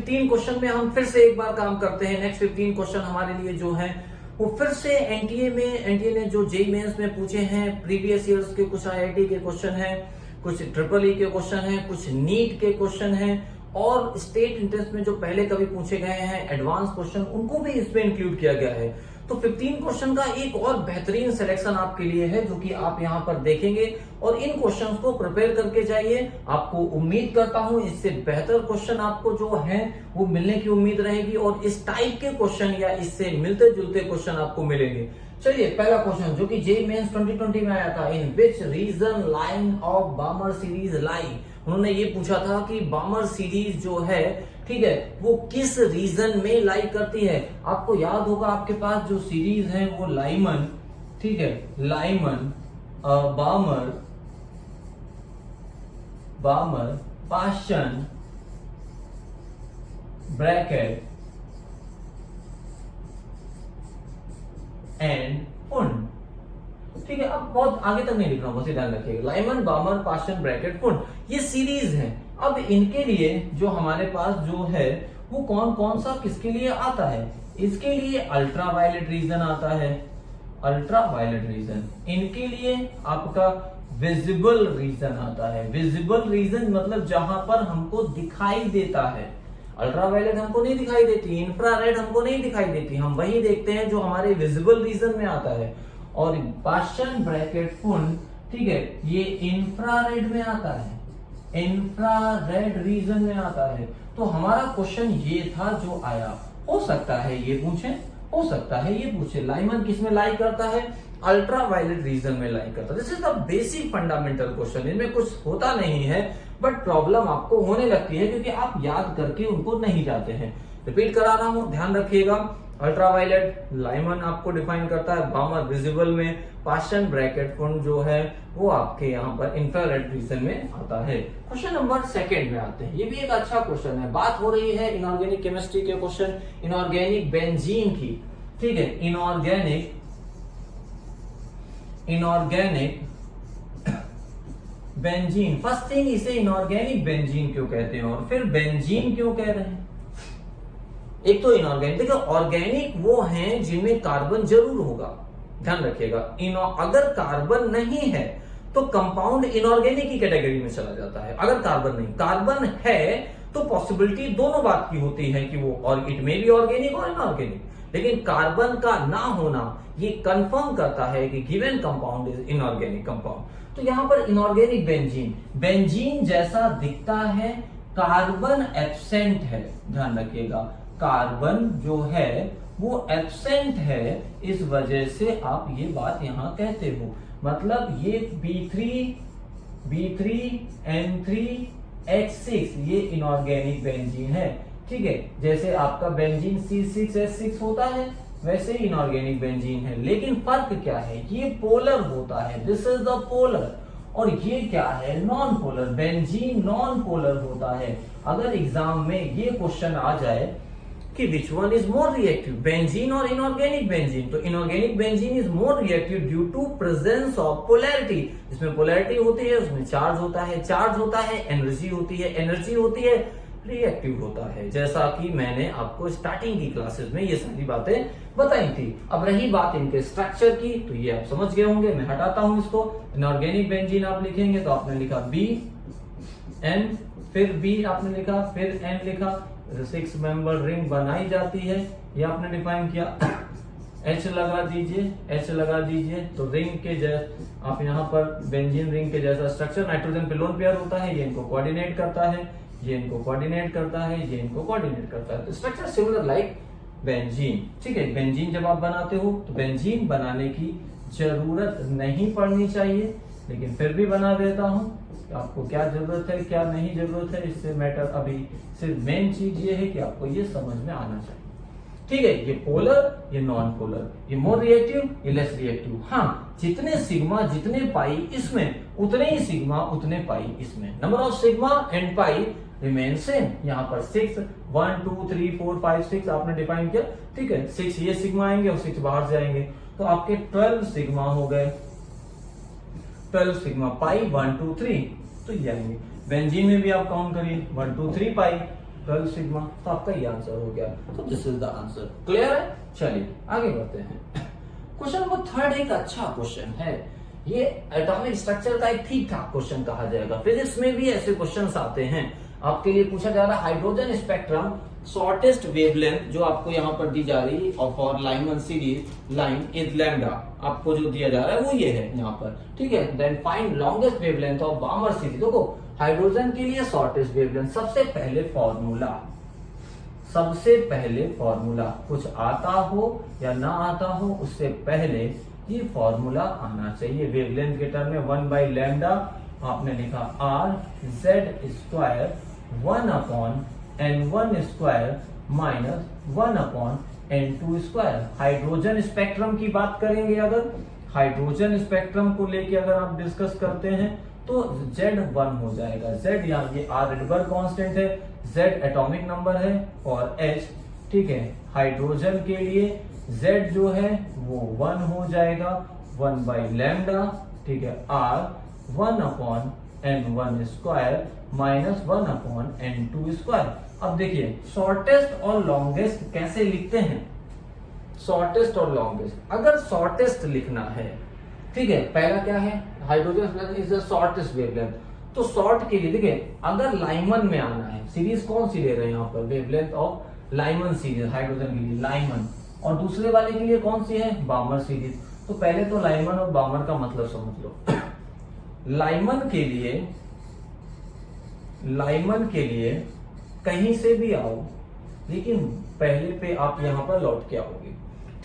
15 question में हम फिर से एक बार काम करते हैं। नेक्स्ट 15 क्वेश्चन हमारे लिए जो है वो फिर से एनटीए ने जो जेईई मेंस में पूछे हैं, प्रीवियस ईयर्स के कुछ आईआईटी के क्वेश्चन हैं, कुछ ट्रिपल ई के क्वेश्चन हैं, कुछ नीट के क्वेश्चन हैं और स्टेट एंट्रेंस में जो पहले कभी पूछे गए हैं एडवांस क्वेश्चन, उनको भी इसमें इंक्लूड किया गया है। तो 15 क्वेश्चन का एक और बेहतरीन सिलेक्शन आपके लिए है जो कि आप यहाँ पर देखेंगे और इन क्वेश्चंस को प्रिपेयर करके जाइए। आपको उम्मीद करता हूं इससे बेहतर क्वेश्चन आपको जो है वो मिलने की उम्मीद रहेगी और इस टाइप के क्वेश्चन या इससे मिलते जुलते क्वेश्चन आपको मिलेंगे। चलिए पहला क्वेश्चन जो कि जेईई मेंस 2020 में आया था, in which region line of Balmer series लाई। उन्होंने ये पूछा था कि बामर सीरीज जो है, ठीक है, वो किस रीजन में लाई करती है। आपको याद होगा आपके पास जो सीरीज है वो लाइमन, ठीक है, Lyman, Balmer, Paschen, bracket and Pfund. ठीक है, अब बहुत आगे तक नहीं लिख रहा हूं, बस ध्यान रखिएगा। लाइमन, बामर, पाशन, ब्रैकेट, फुंड, ये सीरीज है। अब इनके लिए जो हमारे पास जो है वो कौन कौन सा किसके लिए आता है। इसके लिए अल्ट्रावायलेट रीजन आता है, अल्ट्रावायलेट रीजन। इनके लिए आपका विजिबल रीजन आता है। विजिबल रीजन मतलब जहां पर हमको दिखाई देता है। अल्ट्रावायलेट हमको नहीं दिखाई देती, इंफ्रारेड हमको नहीं दिखाई देती, हम वही देखते हैं जो हमारे विजिबल रीजन में आता है। और पाशन, ब्रैकेट, फुंड, ठीक है, ये इंफ्रारेड में आता है, इंफ्रारेड रीजन में आता है। तो हमारा क्वेश्चन ये था जो आया। हो सकता है ये पूछे, हो सकता है ये पूछे लाइमन किस में लाई करता है, अल्ट्रावायलेट रीजन में लाई करता है। This is the basic fundamental question. इनमें कुछ होता नहीं है बट प्रॉब्लम आपको होने लगती है क्योंकि आप याद करके उनको नहीं जाते हैं। रिपीट करा रहा हूं, ध्यान रखिएगा। अल्ट्रावायलेट लाइमन आपको डिफाइन करता है, बामर विजिबल में, पाशन, ब्रैकेट, फुंड जो है वो आपके यहाँ पर इंफ्रारेड रीजन में आता है। क्वेश्चन नंबर 2 में आते हैं। ये भी एक अच्छा क्वेश्चन है। बात हो रही है इनऑर्गेनिक केमिस्ट्री के क्वेश्चन, इनऑर्गेनिक बेंजीन की, ठीक है, इनऑर्गेनिक बेंजीन। फर्स्ट थिंग, इसे इनऑर्गेनिक बेंजीन क्यों कहते हैं और फिर बेंजीन क्यों कह रहे हैं। एक तो इनऑर्गेनिक, देखो ऑर्गेनिक वो हैं जिनमें कार्बन जरूर होगा, ध्यान रखिएगा। अगर कार्बन नहीं है तो कंपाउंड इनऑर्गेनिक की कैटेगरी में चला जाता है। अगर कार्बन नहीं, कार्बन है तो पॉसिबिलिटी दोनों बात की होती है कि वो, और इट में भी ऑर्गेनिक और इनऑर्गेनिक, लेकिन कार्बन का ना होना ये कंफर्म करता है कि given compound is inorganic compound. तो यहां पर इनऑर्गेनिक बेंजीन, बेंजीन जैसा दिखता है, कार्बन एब्सेंट है, ध्यान रखिएगा। कार्बन जो है वो एब्सेंट है, इस वजह से आप ये बात यहां कहते हो। मतलब ये B3N3H6 ये इनऑर्गेनिक बेंजीन है, ठीक है। जैसे आपका बेंजीन C6H6 होता है वैसे ही इनऑर्गेनिक बेंजीन है, लेकिन फर्क क्या है, ये पोलर होता है, दिस इज द पोलर, और ये क्या है, non polar. Benzene non polar होता है। अगर एग्जाम में ये क्वेश्चन आ जाए कि which one is more reactive, benzene और इनऑर्गेनिक बेंजीन, तो inorganic benzene is more reactive due to presence of polarity. इसमें पोलैरिटी होती है, उसमें चार्ज होता है, चार्ज होता है, एनर्जी होती है, एनर्जी होती है, रिएक्टिव होता है। जैसा कि मैंने आपको स्टार्टिंग की क्लासेस में ये सारी बातें बताई थी। अब रही बात इनके स्ट्रक्चर की, तो ये आप समझ गए होंगे। मैं हटाता हूं इसको। इनऑर्गेनिक बेंजीन आप लिखेंगे तो आपने लिखा BN, फिर B आपने लिखा, फिर N लिखा, 6 मेंबर रिंग बनाई जाती है, ये आपने डिफाइन किया। H लगा दीजिए, H लगा दीजिए, तो रिंग के जैसा आप यहाँ पर बेंजीन रिंग के जैसा स्ट्रक्चर, नाइट्रोजन पे लोन पेयर होता है, ये इनको कोऑर्डिनेट करता है, ये इनको कोऑर्डिनेट करता है, ये इनको कोऑर्डिनेट करता है। तो स्ट्रक्चर सिमिलर लाइक बेंजीन, ठीक है। बेंजीन जब आप बनाते हो तो बेंजीन बनाने की जरूरत नहीं पड़नी चाहिए, लेकिन फिर भी बना देता हूं। आपको क्या जरूरत है क्या नहीं जरूरत है इससे मैटर, अभी सिर्फ मेन चीज ये है कि आपको ये समझ में आना चाहिए, ठीक है। ये पोलर, ये नॉन पोलर, ये मोर रिएक्टिव, ये लेस रिएक्टिव। हाँ, जितने सिग्मा जितने पाई इसमें, उतने ही सिग्मा उतने पाई इसमें। Number of sigma and pi remain same. यहाँ पर 6, 1 2 3 4 5 6 आपने डिफाइन किया, ठीक है। 6 ये सिग्मा आएंगे और 6 बाहर से आएंगे, तो आपके 12 सिग्मा हो गए, 12 सिग्मा पाई 1 2 3, तो ये आएंगे। बेंजीन में भी आप काउंट करिए 1 2 3 पाई, 12 सिग्मा, तो आपका ये आंसर हो गया। तो this is the answer. Clear है? चलिए आगे बढ़ते हैं। क्वेश्चन नंबर 3 एक अच्छा क्वेश्चन है। ये एटॉमिक स्ट्रक्चर का एक ठीक ठाक क्वेश्चन कहा जाएगा। फिजिक्स में भी ऐसे क्वेश्चंस आते हैं। आपके लिए पूछा जा रहा है हाइड्रोजन स्पेक्ट्रम शॉर्टेस्ट वेवलेंथ जो आपको यहाँ पर दी जा रही है for Lyman series line is lambda, आपको जो दिया जा रहा है वो ये है यहाँ पर, ठीक है। Then find longest wavelength of Balmer series. देखो हाइड्रोजन के लिए शॉर्टेस्ट वेवलेंथ, सबसे पहले फॉर्मूला कुछ आता हो या ना आता हो उससे पहले ये फॉर्मूला आना चाहिए। वेवलेंथ के टर्म में 1 बाई लैम्डा आपने लिखा are Z square 1 upon n1 square minus 1 upon n2 square. Hydrogen spectrum की बात करेंगे, अगर हाइड्रोजन स्पेक्ट्रम को लेके अगर आप डिस्कस करते हैं तो Z1 हो जाएगा। Z यहाँ ये R रिडबर्ग कांस्टेंट है, Z एटॉमिक नंबर है और H, ठीक है। हाइड्रोजन के लिए Z जो है वो 1 हो जाएगा 1 बाई लैम्डा, ठीक है। R 1 upon n1 square minus 1 upon n2 square. अब देखिए शॉर्टेस्ट और लॉन्गेस्ट कैसे लिखते हैं। शॉर्टेस्ट और लॉन्गेस्ट, अगर शॉर्टेस्ट लिखना है, ठीक है, पहला क्या है hydrogen is the shortest wavelength, तो शॉर्ट के लिए देखिए अगर लाइमन में आना है, सीरीज कौन सी ले रहे हैं यहाँ पर, wavelength of Lyman series hydrogen के लिए लाइमन, और दूसरे वाले के लिए कौन सी है बामर सीरीज। तो पहले तो लाइमन और बामर का मतलब समझ लो। लाइमन के लिए कहीं से भी आओ लेकिन पहले पे आप यहां पर लौट के आओगे,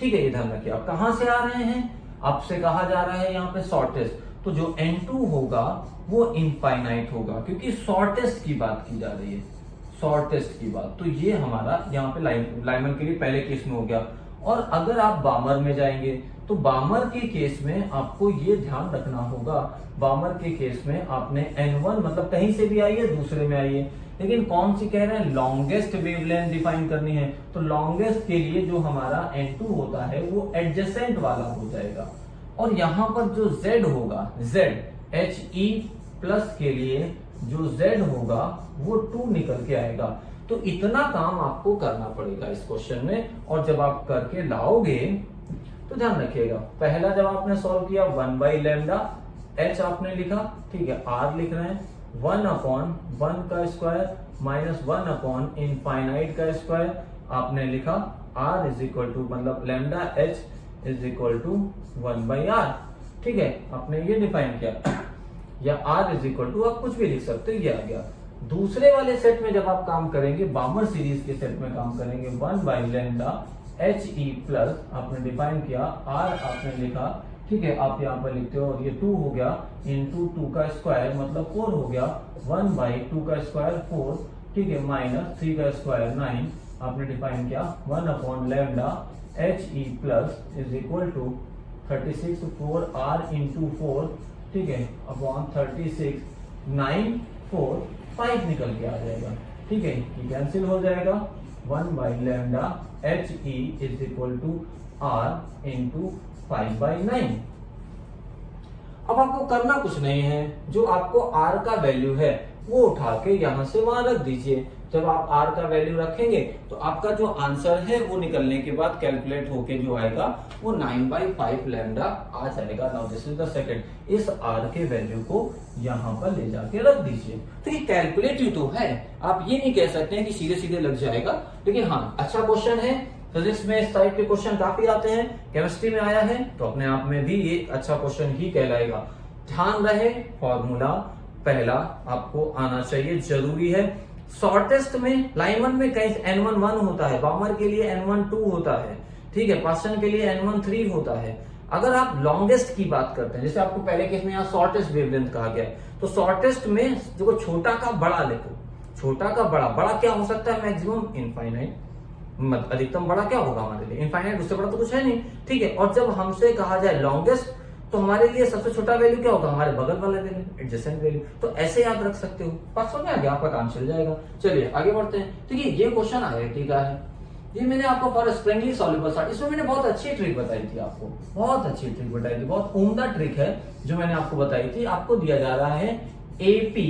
ठीक है। ये ध्यान रखिए आप कहां से आ रहे हैं, आपसे कहा जा रहा है यहाँ पे शॉर्टेस्ट, तो जो N2 होगा वो इनफाइनाइट होगा क्योंकि शॉर्टेस्ट की बात की जा रही है, शॉर्टेस्ट की बात। तो ये हमारा यहाँ पे लाइमन के लिए पहले केस में हो गया। और अगर आप बामर में जाएंगे तो बामर के केस में आपको ये ध्यान रखना होगा, बामर के केस में आपने N1 मतलब कहीं से भी आइए दूसरे में आइए, लेकिन कौन सी कह रहे हैं लॉन्गेस्ट वेवलेंथ डिफाइन करनी है, तो लॉन्गेस्ट के लिए जो हमारा N2 होता है वो एडजेसेंट वाला हो जाएगा। और यहां पर जो Z होगा, Z HE प्लस के लिए जो Z होगा वो 2 निकल के आएगा। तो इतना काम आपको करना पड़ेगा इस क्वेश्चन में, और जब आप करके लाओगे तो ध्यान रखिएगा, पहला जब आपने सॉल्व किया 1 बाई लैम्डा H आपने लिखा, ठीक है, R लिख रहे हैं 1 अपॉन 1 का स्क्वायर माइनस 1 अपॉन इनफाइनाइट का स्क्वायर आपने लिखा, R इज इक्वल टू मतलब lambda H is equal to 1 by R, ठीक है। आपने ये डिफाइन किया, या R इज इक्वल टू आप कुछ भी लिख सकते हो, ये आ गया। दूसरे वाले सेट में जब आप काम करेंगे, बामर सीरीज के सेट में काम करेंगे, 1 बाई लैम्डा HE प्लस आपने डिफाइन किया, R आपने लिखा, ठीक है, आप यहाँ पर लिखते हो, और ये 2 हो गया इंटू 2 का स्क्वायर मतलब 4 हो गया, 1 बाई 2 का स्क्वायर 4, ठीक है, माइनस 3 का स्क्वायर 9 आपने डिफाइन किया, 1 upon lambda HE plus is equal to 36 4 R into 4, ठीक है, अपॉन 36 9 4 5 निकल के आ जाएगा, ठीक है, ये कैंसिल हो जाएगा, 1 by lambda HE is equal to R into 5 by 9। अब आपको करना कुछ नहीं है, जो आपको R का वैल्यू है वो उठा के यहां से वहां रख दीजिए। जब आप R का वैल्यू रखेंगे तो आपका जो आंसर है वो निकलने के बाद कैलकुलेट होके जो आएगा वो 9/5 लैम्डा आ जाएगा। Now this is the second, इस R के वैल्यू को यहाँ पर ले जाके रख दीजिए। तो ये कैलकुलेटिव तो है, आप ये नहीं कह सकते हैं कि सीधे सीधे लग जाएगा, लेकिन हाँ अच्छा क्वेश्चन है। फिजिक्स में इस टाइप के क्वेश्चन काफी आते हैं, केमिस्ट्री में आया है तो अपने आप में भी ये अच्छा क्वेश्चन ही कहलाएगा। ध्यान रहे फॉर्मूला पहला आपको आना चाहिए, जरूरी है। शॉर्टेस्ट में लाइमन में कहीं N1 1 होता है, बामर के लिए N1 2 होता है, ठीक है, पास्टन के लिए N1 3 होता है। अगर आप लॉन्गेस्ट की बात करते हैं, जैसे आपको पहले केस में यहाँ शॉर्टेस्ट वेवलेंथ कहा गया है, तो शॉर्टेस्ट में जो छोटा का बड़ा लिखो, छोटा का बड़ा, बड़ा क्या हो सकता है मैक्सिमम इनफाइनाइट, अधिकतम बड़ा क्या होगा हमारे लिए इनफाइनाइट, उससे बड़ा तो कुछ है नहीं, ठीक है। और जब हमसे कहा जाए लॉन्गेस्ट तो हमारे लिए सबसे छोटा वैल्यू क्या होगा, हमारे बगल वाला वैल्यू, एडजेसेंट वैल्यू। तो ऐसे याद रख सकते हो, बात समझ में आ गया, आपका काम चल जाएगा। चलिए आगे बढ़ते हैं। तो ये क्वेश्चन IIT का है, ये मैंने आपको फॉर स्प्रिंगली सॉल्युबल सॉल्ट, इसमें मैंने बहुत अच्छी ट्रिक बताई थी आपको, बहुत अच्छी ट्रिक बताई थी, बहुत उम्दा ट्रिक है जो मैंने आपको बताई थी। आपको दिया जा रहा है AP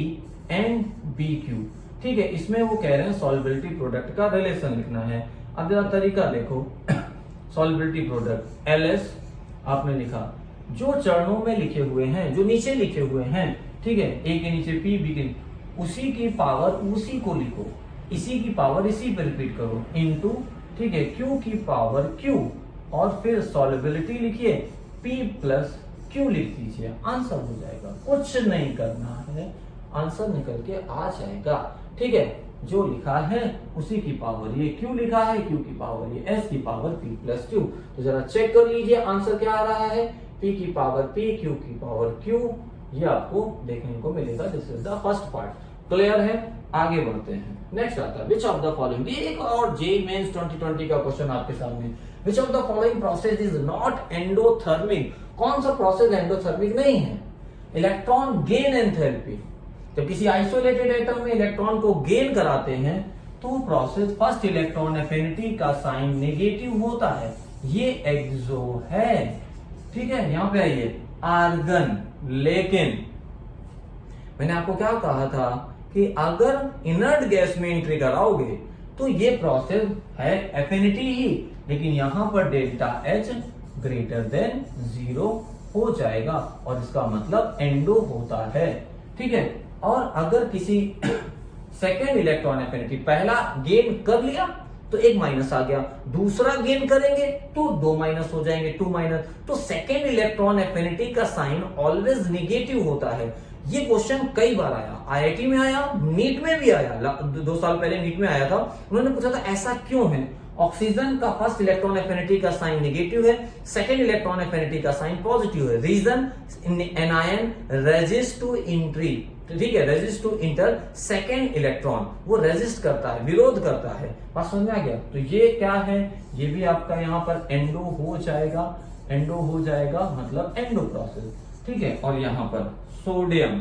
एंड BQ, ठीक है, इसमें वो कह रहे हैं सॉल्युबिलिटी प्रोडक्ट का रिलेशन लिखना है। अब जरा तरीका देखो, सॉल्युबिलिटी प्रोडक्ट LS आपने लिखा, जो चरणों में लिखे हुए हैं, जो नीचे लिखे हुए हैं, ठीक है, A के नीचे P, B के उसी की पावर उसी को लिखो, इसी की पावर इसी पर रिपीट करो, इनटू, ठीक है, Q की पावर Q, और फिर सॉल्युबिलिटी लिखिए P प्लस Q लिख दीजिए, आंसर हो जाएगा। कुछ नहीं करना है, आंसर निकल के आ जाएगा। ठीक है, जो लिखा है उसी की पावर ये Q लिखा है, Q की पावर ये S की पावर P प्लस Q। तो जरा चेक कर लीजिए आंसर क्या आ रहा है, P की पावर P, Q की पावर Q, ये आपको देखने को मिलेगा। This is the first part. Clear है, आगे बढ़ते हैं। नेक्स्ट आता है विच ऑफ द फॉलोइंग, ये एक और जेईई मेंस 2020 का क्वेश्चन आपके सामने। Which of the following process is not endothermic, कौन सा प्रोसेस एंडोथर्मिक नहीं है? इलेक्ट्रॉन गेन एंथैल्पी, जब किसी आइसोलेटेड एटम में इलेक्ट्रॉन को गेन कराते हैं तो प्रोसेस फर्स्ट इलेक्ट्रॉन एफिनिटी का साइन नेगेटिव होता है, ये एक्सो है। ठीक है, यहां पे आइए आर्गन। लेकिन मैंने आपको क्या कहा था कि अगर इनर्ट गैस में एंट्री कराओगे तो ये प्रोसेस है एफिनिटी ही, लेकिन यहां पर डेल्टा H ग्रेटर देन 0 हो जाएगा और इसका मतलब एंडो होता है। ठीक है, और अगर किसी सेकेंड इलेक्ट्रॉन एफिनिटी, पहला गेन कर लिया तो एक माइनस आ गया, दूसरा गेन करेंगे तो 2 माइनस हो जाएंगे, 2 माइनस, तो सेकेंड इलेक्ट्रॉन एफिनिटी का साइन ऑलवेज निगेटिव होता है। ये क्वेश्चन कई बार आया, IIT में आया, नीट में भी आया, 2 साल पहले नीट में आया था। उन्होंने पूछा था ऐसा क्यों है, ऑक्सीजन का फर्स्ट इलेक्ट्रॉन एफिनिटी का साइन नेगेटिव है, सेकेंड इलेक्ट्रॉन एफिनिटी का साइन पॉजिटिव है। Reason, anion resist to entry, ठीक है, resist to enter second electron, वो रेजिस्ट करता है, विरोध करता है। बात समझ में आ गया? तो ये क्या है, ये भी आपका यहाँ पर एंडो हो जाएगा, एंडो हो जाएगा मतलब एंडो प्रोसेस। ठीक है, और यहाँ पर सोडियम,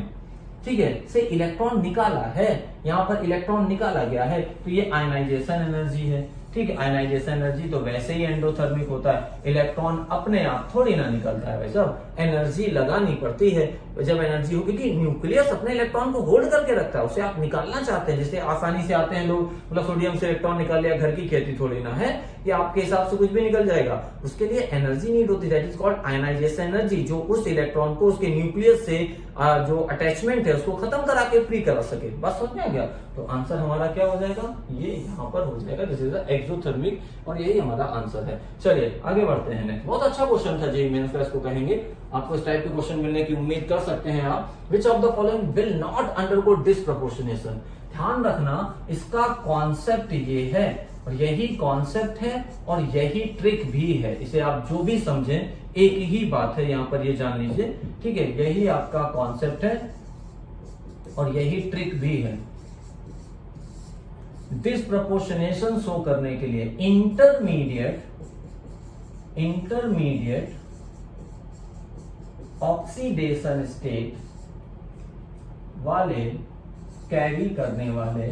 ठीक है, से इलेक्ट्रॉन निकाला है, यहाँ पर इलेक्ट्रॉन निकाला गया है तो ये आयनाइजेशन एनर्जी है। ठीक है, आयनाइजेशन एनर्जी तो वैसे ही एंडोथर्मिक होता है, इलेक्ट्रॉन अपने आप थोड़ी ना निकलता है, वैसे एनर्जी लगानी पड़ती है। जब एनर्जी होगी कि न्यूक्लियस अपने इलेक्ट्रॉन को होल्ड करके रखता है, उसे आप निकालना चाहते हैं, जैसे आसानी से आते हैं लोग, मतलब सोडियम से इलेक्ट्रॉन निकाल लिया, घर की खेती थोड़ी ना है, ये आपके हिसाब से कुछ भी निकल जाएगा, उसके लिए एनर्जी नीड होती है, that is called ionisation energy, जो उस इलेक्ट्रॉन को उसके न्यूक्लियस से जो अटैचमेंट है उसको खत्म करा के फ्री करा सके। बस समझ में आ गया? तो आंसर हमारा क्या हो जाएगा, ये यहाँ पर हो जाएगा, दिस इज द एक्सोथर्मिक, और यही हमारा आंसर है। चलिए आगे बढ़ते हैं नेक्स्ट। बहुत अच्छा क्वेश्चन था जेईई मेंस का, इसको कहेंगे, आपको इस टाइप के क्वेश्चन मिलने की उम्मीद कर सकते हैं आप। Which of the following will not undergo disproportionation, ध्यान रखना इसका कॉन्सेप्ट ये है, और यही कॉन्सेप्ट है और यही ट्रिक भी है, इसे आप जो भी समझें एक ही बात है, यहां पर ये जान लीजिए। ठीक है, यही आपका कॉन्सेप्ट है और यही ट्रिक भी है। डिसप्रपोर्शनेशन शो करने के लिए इंटरमीडिएट ऑक्सीडेशन स्टेट वाले कैरी करने वाले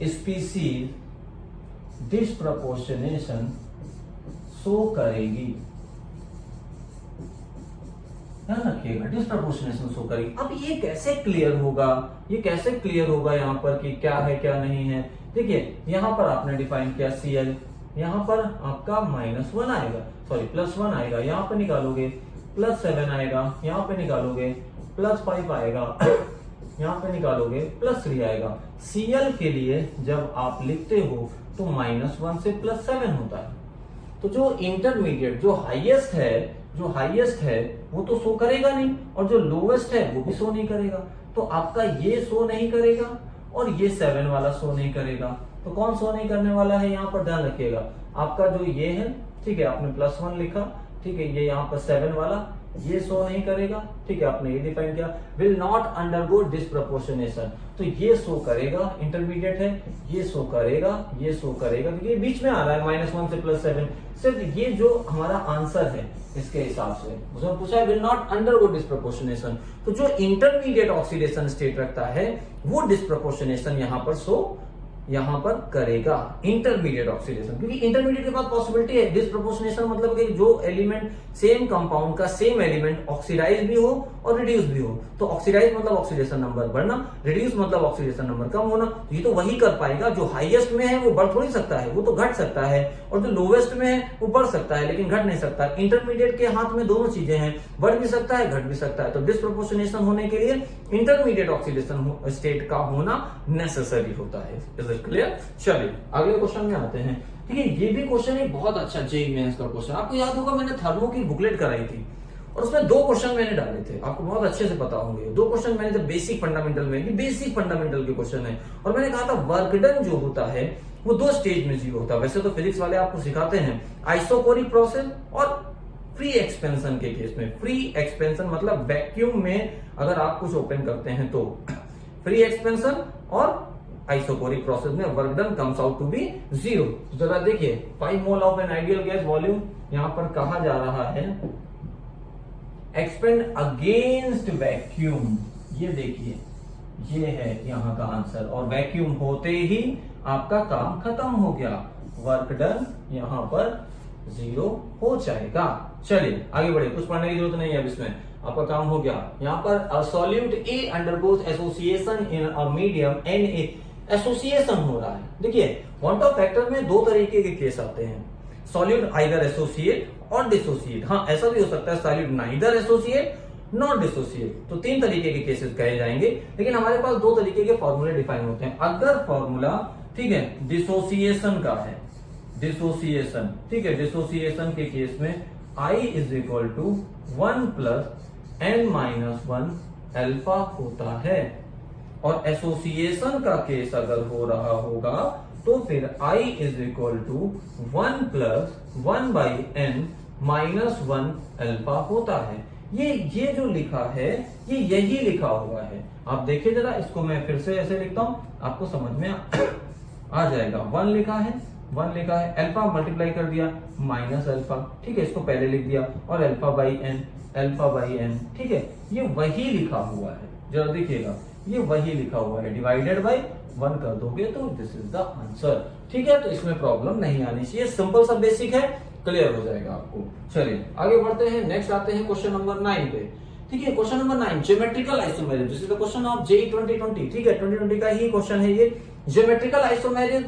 स्पीसीज डिसप्रपोर्शनेशन शो करेगी। ध्यान रखिएगा, डिसप्रपोर्शनेशन शो करेगी। अब ये कैसे क्लियर होगा, यहाँ पर कि क्या है क्या नहीं है। देखिए यहां पर आपने डिफाइन किया Cl, यहां पर आपका -1 आएगा, सॉरी +1 आएगा, यहां पर निकालोगे +7 आएगा, यहां पे निकालोगे +5 आएगा, यहां पे निकालोगे +3 आएगा। Cl के लिए जब आप लिखते हो तो -1 से +7 होता है, तो जो इंटरमीडिएट जो हाईएस्ट है वो तो शो करेगा नहीं, और जो लोवेस्ट है वो भी शो नहीं करेगा। तो आपका ये शो नहीं करेगा और ये 7 वाला शो नहीं करेगा, तो कौन शो नहीं करने वाला है, यहाँ पर ध्यान रखिएगा। आपका जो ये है, ठीक है, आपने +1 लिखा, ठीक है, ये यहाँ पर 7 वाला ये शो नहीं करेगा। ठीक है, आपने ये डिफाइन किया, विल नॉट अंडरगो डिसप्रपोर्शनेशन, तो ये शो करेगा, इंटरमीडिएट है, ये शो करेगा, क्योंकि ये बीच में आ रहा है -1 से +7। सिर्फ ये जो हमारा आंसर है इसके हिसाब से उसने पूछा है विल नॉट अंडरगो डिसप्रपोर्शनेशन, तो जो इंटरमीडिएट ऑक्सीडेशन स्टेट रखता है वो डिसप्रपोर्शनेशन यहाँ पर शो यहां पर करेगा इंटरमीडिएट ऑक्सीडेशन, क्योंकि इंटरमीडिएट के बाद पॉसिबिलिटी है डिस्प्रोपोर्शनेशन, मतलब कि जो एलिमेंट सेम कंपाउंड का सेम एलिमेंट ऑक्सीडाइज भी हो और रिड्यूस भी हो। तो ऑक्सीडाइज मतलब ऑक्सीडेशन नंबर बढ़ना, रिड्यूस मतलब ऑक्सीडेशन नंबर कम होना। ये तो वही कर पाएगा जो हाईएस्ट में है, वो बढ़ थोड़ी सकता है, वो तो घट सकता है, और जो लोवेस्ट में है वो बढ़ सकता है लेकिन घट नहीं सकता। इंटरमीडिएट के हाथ में दोनों चीजें हैं, बढ़ भी सकता है घट भी सकता है। तो डिस्प्रोपोर्शनेशन होने के लिए इंटरमीडिएट ऑक्सीडेशन स्टेट का होना नेसेसरी होता है। Is it clear? चलिए अगले क्वेश्चन में आते हैं। ठीक है, ये भी क्वेश्चन एक बहुत अच्छा जेईई मेंस का क्वेश्चन। आपको याद होगा मैंने थर्मो की बुकलेट कराई थी और उसमें 2 क्वेश्चन मैंने डाले थे, आपको बहुत अच्छे से पता होंगे। 2 क्वेश्चन मैंने जब बेसिक फंडामेंटल में, ये बेसिक फंडामेंटल के क्वेश्चन है, और मैंने कहा था वर्क डन जो होता है वो 2 स्टेज में जीरो होता है। वैसे तो फिजिक्स वाले आपको सिखाते हैं आइसोकोरिक प्रोसेस और फ्री एक्सपेंशन के केस में। फ्री एक्सपेंशन मतलब वैक्यूम में अगर आप कुछ ओपन करते हैं तो फ्री एक्सपेंशन, और आइसोकोरिक प्रोसेस में work done comes out to be 0। तो जरा देखिए 5 mole of an ideal gas volume यहां पर कहा जा रहा है एक्सपेंड अगेंस्ट वैक्यूम। ये देखिए ये है यहां का आंसर, और वैक्यूम होते ही आपका काम खत्म हो गया, वर्क डन यहां पर 0 हो जाएगा। चलिए आगे बढ़े, कुछ पढ़ने की जरूरत नहीं है अब, इसमें आपका काम हो गया। यहां पर a solute A undergoes association in a medium N A, association हो रहा है। देखिए क्वांट ऑफ फैक्टर में 2 तरीके के केस आते हैं, सॉल्यूट आइदर एसोसिएट और डिसोसिएट। हाँ ऐसा भी हो सकता है solute neither associate not dissociate. तो 3 तरीके के केसेस कहे जाएंगे, लेकिन हमारे पास 2 तरीके के फॉर्मूले डिफाइन होते हैं। अगर फॉर्मूला ठीक है डिसोसिएशन का है, डिसोसिएशन ठीक है, डिसोसिएशन के केस में I is equal to 1 plus n minus 1 alpha होता है, और एसोसिएशन का केस अगर हो रहा होगा तो फिर I is equal to 1 plus 1 by n minus 1 alpha होता है। ये जो लिखा है ये यही लिखा हुआ है। आप देखिए जरा, इसको मैं फिर से ऐसे लिखता हूं, आपको समझ में आ जाएगा। 1 लिखा है, 1 लिखा है, अल्फा मल्टीप्लाई कर दिया माइनस अल्फा, ठीक है, इसको पहले लिख दिया, और अल्फा बाई एन, ठीक है, ये वही लिखा हुआ है। जरा देखिएगा ये वही लिखा हुआ है, डिवाइडेड बाई 1 कर दोगे तो दिस इज द आंसर। ठीक है, तो इसमें प्रॉब्लम नहीं आनी चाहिए, सिंपल सा बेसिक है, क्लियर हो जाएगा आपको। चलिए आगे बढ़ते हैं, नेक्स्ट आते हैं क्वेश्चन नंबर 9 पे। ठीक है, question number 9 geometrical isomerism, this is the question of JEE 2020। ठीक है, 2020 का ही क्वेश्चन है ये। ज्योमेट्रिकल आइसोमेरिज्म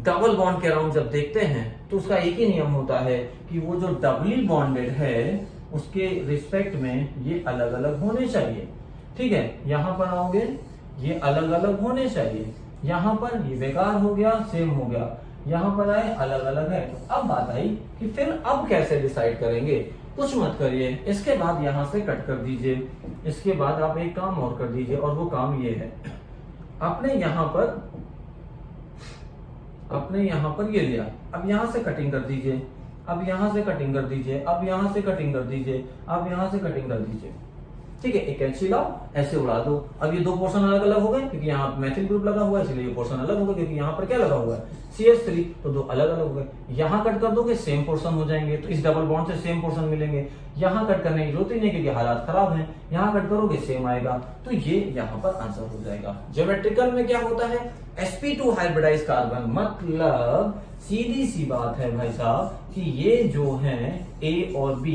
डबल बॉन्ड के अराउंड जब देखते हैं तो उसका एक ही नियम होता है कि वो जो डबली बॉन्डेड है उसके रिस्पेक्ट में ये अलग अलग होने चाहिए। ठीक है, यहां पर आओगे ये अलग अलग होने चाहिए, यहां पर ये बेकार हो गया, सेम हो गया, यहां पर आए अलग अलग है। तो अब बात आई कि फिर अब कैसे डिसाइड करेंगे। कुछ मत करिए, इसके बाद यहां से कट कर दीजिए, इसके बाद आप एक काम और कर दीजिए, और वो काम ये है, आपने यहां पर ये लिया, अब यहां से कटिंग कर दीजिए, अब यहां से कटिंग कर दीजिए, अब यहां से कटिंग कर दीजिए, अब यहां से कटिंग कर दीजिए। ठीक है, एक कैंची लाओ, ऐसे उड़ा दो। अब ये 2 पोर्शन अलग अलग हो गए क्योंकि यहाँ मैथिल ग्रुप लगा हुआ है, इसलिए ये पोर्शन अलग हो गए, क्योंकि यहाँ पर क्या लगा हुआ है CH3, तो 2 अलग अलग हो गए। यहाँ कट कर दोगे सेम पोर्शन हो जाएंगे, तो इस डबल बॉन्ड से सेम पोर्शन मिलेंगे। यहाँ कट करने की जरूरत ही नहीं क्योंकि हालात खराब हैं, यहाँ कट करोगे सेम आएगा, तो ये यहाँ पर आंसर हो जाएगा। ज्योमेट्रिकल में क्या होता है, sp2 हाइब्रिडाइज कार्बन, मतलब सीधी सी बात है भाई साहब कि ये जो है A और B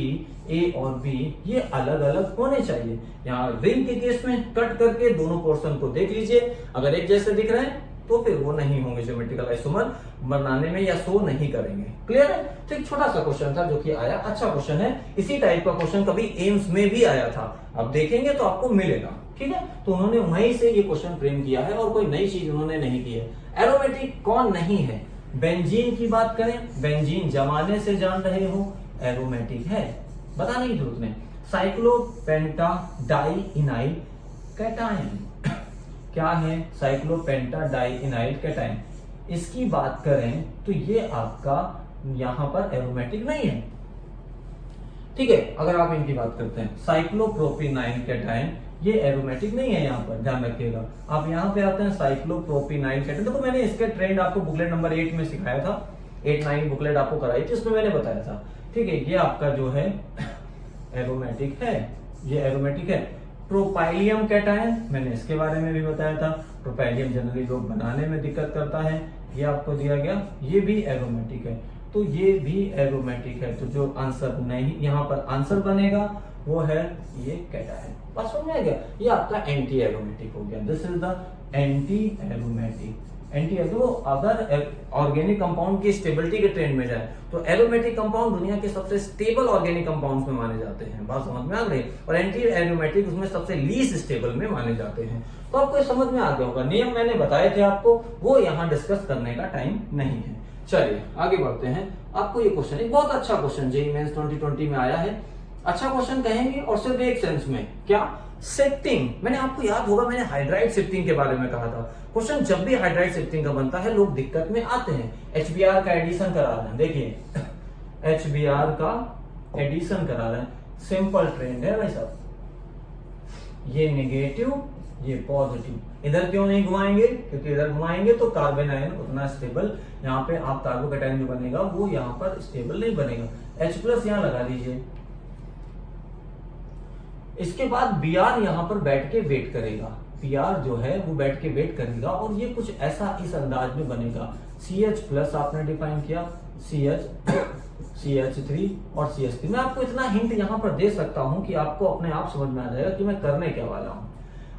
ये अलग अलग होने चाहिए। यहाँ रिंग के केस में कट करके दोनों पोर्शन को देख लीजिए, अगर एक जैसे दिख रहे हैं तो फिर वो नहीं होंगे ज्योमेट्रिकल आइसोमर बनाने में, या शो नहीं करेंगे। क्लियर है? तो एक छोटा सा क्वेश्चन था जो कि आया, अच्छा क्वेश्चन है। इसी टाइप का क्वेश्चन कभी एम्स में भी आया था, आप देखेंगे तो आपको मिलेगा। ठीक है, तो उन्होंने वहीं से ये क्वेश्चन फ्रेम किया है और कोई नई चीज उन्होंने नहीं की है। एरोमेटिक कौन नहीं है? बेंजीन की बात करें, बेंजीन जमाने से जान रहे हो एरोमेटिक है, बताने की जरूरत नहीं। साइक्लोपेंटाडाइइनाइल कैटायन क्या है? साइक्लोपेंटाडाइइनाइल कैटायन, इसकी बात करें तो ये आपका यहां पर एरोमेटिक नहीं है। ठीक है, अगर आप इनकी बात करते हैं साइक्लोप्रोपिनाइल कैटायन, ये एरोमेटिक नहीं है, यहाँ पर ध्यान रखिएगा। आप यहाँ पे आते हैं साइक्लोप्रोपिनाइल कैटायन, देखो मैंने इसके ट्रेंड आपको बुकलेट नंबर 8 में सिखाया था, 8-9 बुकलेट आपको कराई थी, इसमें मैंने बताया था। ठीक है, ये आपका जो है एरोमेटिक है, ये एरोमेटिक है। प्रोपाइलियम कैटायन, मैंने इसके बारे में भी बताया था। प्रोपाइलियम जनरली लोग बनाने में दिक्कत करता है, ये आपको दिया गया। ये भी एरोमेटिक है, तो ये भी एरोमेटिक है। तो जो आंसर नहीं यहाँ पर आंसर बनेगा वो है ये कैटायन। बात समझ में आ गया? ये आपका एंटी एरोमेटिक हो गया। This is the anti aromatic. Anti arrow अगर ऑर्गेनिक कंपाउंड की स्टेबिलिटी के ट्रेंड में जाए तो एरोमेटिक कंपाउंड दुनिया के सबसे स्टेबल ऑर्गेनिक कंपाउंड्स में माने जाते हैं। बात समझ में आ गई? और एंटी एरोमेटिक उसमें सबसे लीस्ट स्टेबल में माने जाते हैं। तो आपको समझ में आ गया होगा। नियम मैंने बताए थे आपको, वो यहाँ डिस्कस करने का टाइम नहीं है। चलिए आगे बढ़ते हैं। आपको ये क्वेश्चन एक बहुत अच्छा क्वेश्चन जेईई मेंस 2020 में आया है। अच्छा क्वेश्चन कहेंगे और सिर्फ एक सेंस में, क्या शिफ्टिंग। मैंने आपको याद होगा मैंने हाइड्राइड शिफ्टिंग के बारे में कहा था। क्वेश्चन जब भी हाइड्राइड शिफ्टिंग का बनता है लोग दिक्कत में आते हैं। HBr का एडिशन करा रहे हैं, देखिए HBr का एडिशन करा रहे हैं, सिंपल ट्रेंड है भाई साहब। ये नेगेटिव ये पॉजिटिव, इधर क्यों नहीं घुमाएंगे? क्योंकि इधर घुमाएंगे तो कार्बन आयन उतना स्टेबल, यहाँ पे आप कार्बोकैटायन जो बनेगा वो यहाँ पर स्टेबल नहीं बनेगा। H+ यहाँ लगा दीजिए। इसके बाद Br यहाँ पर बैठ के वेट करेगा। Br जो है वो बैठ के वेट करेगा और ये कुछ ऐसा इस अंदाज में बनेगा। CH+ आपने डिफाइन किया, CH3 और CH3। मैं आपको इतना हिंट यहाँ पर दे सकता हूं कि आपको अपने आप समझ में आ जाएगा कि मैं करने क्या वाला हूं।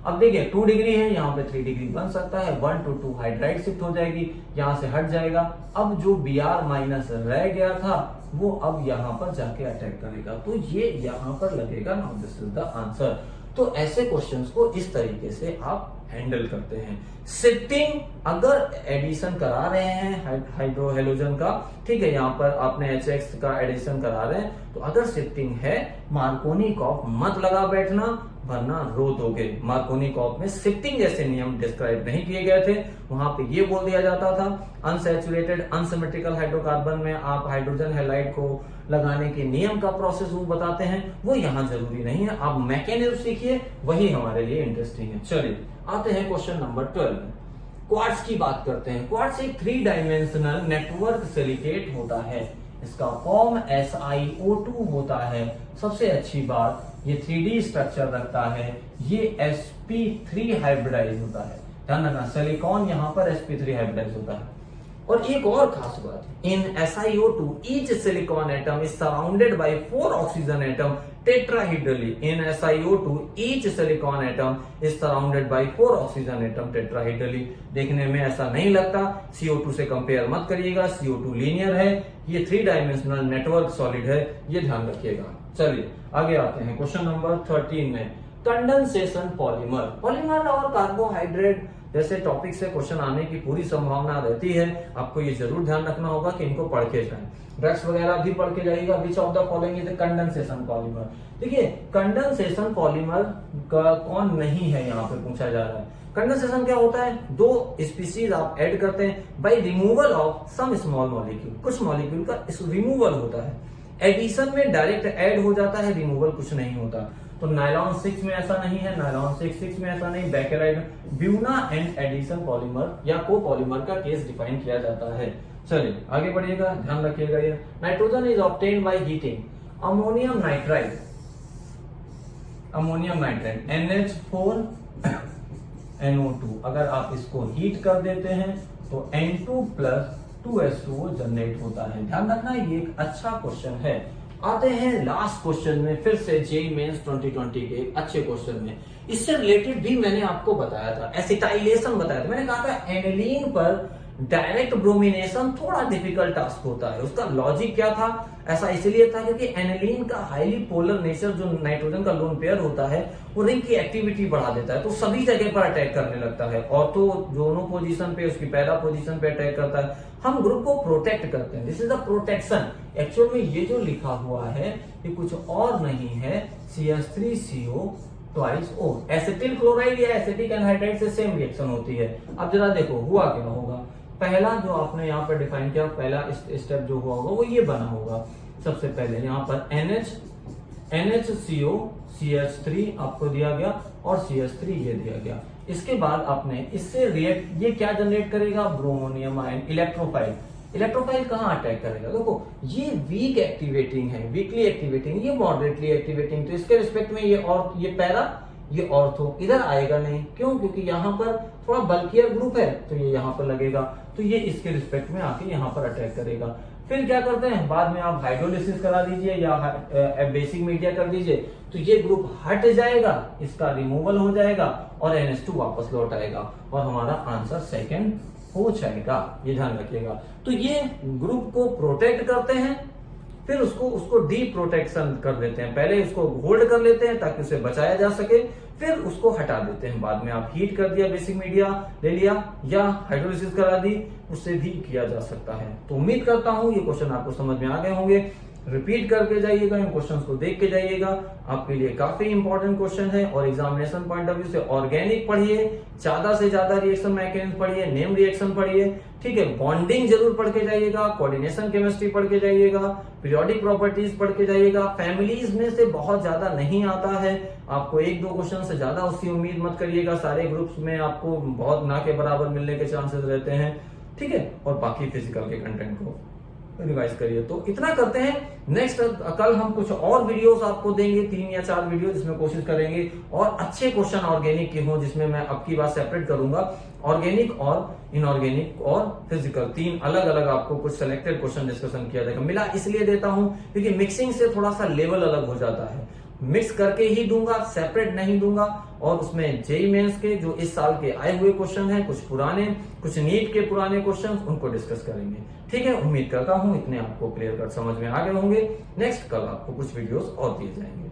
अब देखिए 2 डिग्री है, यहाँ पे 3 डिग्री बन सकता है। 1 to 2 हाइड्राइड शिफ्ट हो जाएगी, यहाँ से हट जाएगा। अब जो Br- रह गया था वो अब यहाँ पर जाके अटैक करेगा, तो ये यहाँ पर लगेगा। Now this is the answer. तो ऐसे क्वेश्चंस को इस तरीके से आप हैंडल करते हैं। शिफ्टिंग अगर एडिशन करा रहे हैं हाइड्रोहेलोजन का, ठीक है, यहाँ पर आपने HX का एडिशन करा रहे हैं, तो अगर शिफ्टिंग है मार्कोनिकॉफ मत लगा बैठना, वरना रो दोगे। मार्कोनिकॉफ में शिफ्टिंग जैसे नियम डिस्क्राइब नहीं किए गए थे। वहां पे ये बोल दिया जाता था अनसैचुरेटेड अनसिमेट्रिकल हाइड्रोकार्बन में आप हाइड्रोजन हैलाइड को लगाने के नियम का प्रोसेस वो बताते हैं, वो यहाँ जरूरी नहीं है। आप मैकेनिज्म सीखिए, वही हमारे लिए इंटरेस्टिंग है। चलिए आते हैं क्वेश्चन नंबर 12। क्वार्ट्ज की बात करते हैं। क्वार्ट्ज एक 3 डायमेंशनल नेटवर्क सिलिकेट होता है। इसका फॉर्म SiO2 होता है। सबसे अच्छी बात ये 3D स्ट्रक्चर रखता है। ये sp3 हाइब्रिडाइज होता है। ध्यान रखना सिलिकॉन यहाँ पर sp3 हाइब्रिडाइज होता है। और एक और खास बात, इन SiO2 each silicon atom is surrounded by 4 oxygen atom tetrahedrally. In SiO2 each silicon atom is surrounded by 4 oxygen atom tetrahedrally. देखने में ऐसा नहीं लगता, CO2 से कंपेयर मत करिएगा, CO2 लीनियर है, ये 3 डायमेंशनल नेटवर्क सॉलिड है, ये ध्यान रखिएगा। चलिए आगे आते हैं क्वेश्चन नंबर 13 में। Condensation polymer. पॉलीमर और कार्बोहाइड्रेट जैसे टॉपिक से क्वेश्चन आने की पूरी संभावना रहती है। आपको ये जरूर ध्यान रखना होगा कि इनको पढ़ के जाएं। ड्रग्स वगैरह भी पढ़ के जाइएगा। Which of the following is condensation polymer. देखिए कंडेंसेशन पॉलीमर का कौन नहीं है यहाँ पे पूछा जा रहा है। कंडेंसेशन क्या होता है? 2 स्पीसीज आप ऐड करते हैं by removal of some small molecule. कुछ मॉलिक्यूल का रिमूवल होता है। एडिशन में डायरेक्ट ऐड हो जाता है, रिमूवल कुछ नहीं होता। तो नायलॉन 6 में ऐसा नहीं है, नायलॉन 6 में ऐसा नहीं, बेकेराइड में ब्यूना एंड एडिशन पॉलीमर या कोपॉलीमर का केस डिफाइन किया जाता है। चलिए आगे बढ़िएगा, ध्यान रखिएगा। ये nitrogen is obtained by heating ammonium nitride NH4 NO2। अगर आप इसको हीट कर देते हैं तो N2+2S2 जनरेट होता है। ध्यान रखना ये एक अच्छा क्वेश्चन है। आते हैं लास्ट क्वेश्चन में, फिर से जेईई मेंस 2020 के अच्छे क्वेश्चन में। इससे रिलेटेड भी मैंने आपको बताया था, एसिटाइलेशन बताया था। मैंने कहा था एनिलीन पर डायरेक्ट ब्रोमिनेशन थोड़ा डिफिकल्ट टास्क होता है। उसका लॉजिक क्या था? ऐसा इसलिए था क्योंकि एनिलीन का हाईली पोलर नेचर जो नाइट्रोजन का लोन पेयर होता है वो रिंग की एक्टिविटी बढ़ा देता है, तो सभी जगह पर अटैक करने लगता है। और तो दोनों पोजीशन पे, उसकी पैरा पोजीशन पे अटैक करता है। हम ग्रुप को प्रोटेक्ट करते हैं, this is the protection. Actual में ये जो लिखा हुआ है ये कुछ और नहीं है, CH3CO twice O। Acetyl chloride या एसिटिक एनहाइड्राइड से सेम रिएक्शन होती है। अब जरा देखो हुआ क्या होगा। पहला जो आपने यहाँ पर डिफाइन किया, पहला स्टेप जो हुआ होगा वो ये बना होगा। सबसे पहले यहाँ पर NHCO CH3 आपको दिया गया और CH3 ये दिया गया। इसके बाद आपने इससे रिएक्ट, ये क्या जनरेट करेगा? Bromonium ion electrophile. इलेक्ट्रोफाइल कहाँ अटैक करेगा? देखो ये वीक एक्टिवेटिंग है, वीकली एक्टिवेटिंग, ये मॉडरेटली एक्टिवेटिंग। तो इसके रिस्पेक्ट में ये और ये पैरा, ये ऑर्थो इधर आएगा नहीं, क्यों? क्योंकि यहाँ पर थोड़ा बल्कियर ग्रुप है तो ये यहाँ पर लगेगा, तो ये इसके रिस्पेक्ट में आके यहाँ पर अटैक करेगा। फिर क्या करते हैं, बाद में आप हाइड्रोलिसिस करा दीजिए या बेसिक मीडिया कर दीजिए, तो ये ग्रुप हट जाएगा, इसका रिमूवल हो जाएगा और NH2 वापस लौट आएगा और हमारा आंसर सेकंड हो जाएगा। ये ध्यान रखिएगा। तो ये ग्रुप को प्रोटेक्ट करते हैं, फिर उसको डी प्रोटेक्शन कर देते हैं। पहले उसको होल्ड कर लेते हैं ताकि उसे बचाया जा सके, फिर उसको हटा देते हैं। बाद में आप हीट कर दिया, बेसिक मीडिया ले लिया या हाइड्रोलिसिस करा दी, उससे भी किया जा सकता है। तो उम्मीद करता हूं ये क्वेश्चन आपको समझ में आ गए होंगे। रिपीट करके जाइएगा, इन क्वेश्चंस को देख के जाइएगा, आपके लिए काफी इंपॉर्टेंट क्वेश्चन है। और एग्जामिनेशन पॉइंट ऑफ व्यू से ऑर्गेनिक पढ़िए, ज्यादा से ज्यादा रिएक्शन मैकेनिज्म पढ़िए, नेम रिएक्शन पढ़िए, ठीक है। बॉन्डिंग जरूर पढ़ के जाइएगा, कोऑर्डिनेशन केमिस्ट्री पढ़ के जाइएगा, पीरियोडिक प्रॉपर्टीज पढ़ के जाइएगा। फैमिलीज में से बहुत ज्यादा नहीं आता है, आपको 1-2 क्वेश्चन से ज्यादा उसकी उम्मीद मत करिएगा। सारे ग्रुप्स में आपको बहुत ना के बराबर मिलने के चांसेस रहते हैं, ठीक है। और बाकी फिजिकल के कंटेंट को रिवाइज करिए। तो इतना करते हैं, नेक्स्ट कल हम कुछ और वीडियोस आपको देंगे, 3 या 4 वीडियो, जिसमें कोशिश करेंगे और अच्छे क्वेश्चन ऑर्गेनिक के हों, जिसमें मैं अब की बात सेपरेट करूंगा ऑर्गेनिक और इनऑर्गेनिक और फिजिकल, 3 अलग अलग आपको कुछ सिलेक्टेड क्वेश्चन डिस्कशन किया जाएगा। मिला इसलिए देता हूं क्योंकि मिक्सिंग से थोड़ा सा लेवल अलग हो जाता है, मिक्स करके ही दूंगा, सेपरेट नहीं दूंगा। और उसमें जेईई मेंस के जो इस साल के आए हुए क्वेश्चन हैं, कुछ पुराने, कुछ नीट के पुराने क्वेश्चन, उनको डिस्कस करेंगे, ठीक है। उम्मीद करता हूं इतने आपको क्लियर कट समझ में आ गए होंगे। नेक्स्ट कल आपको कुछ वीडियोस और दिए जाएंगे।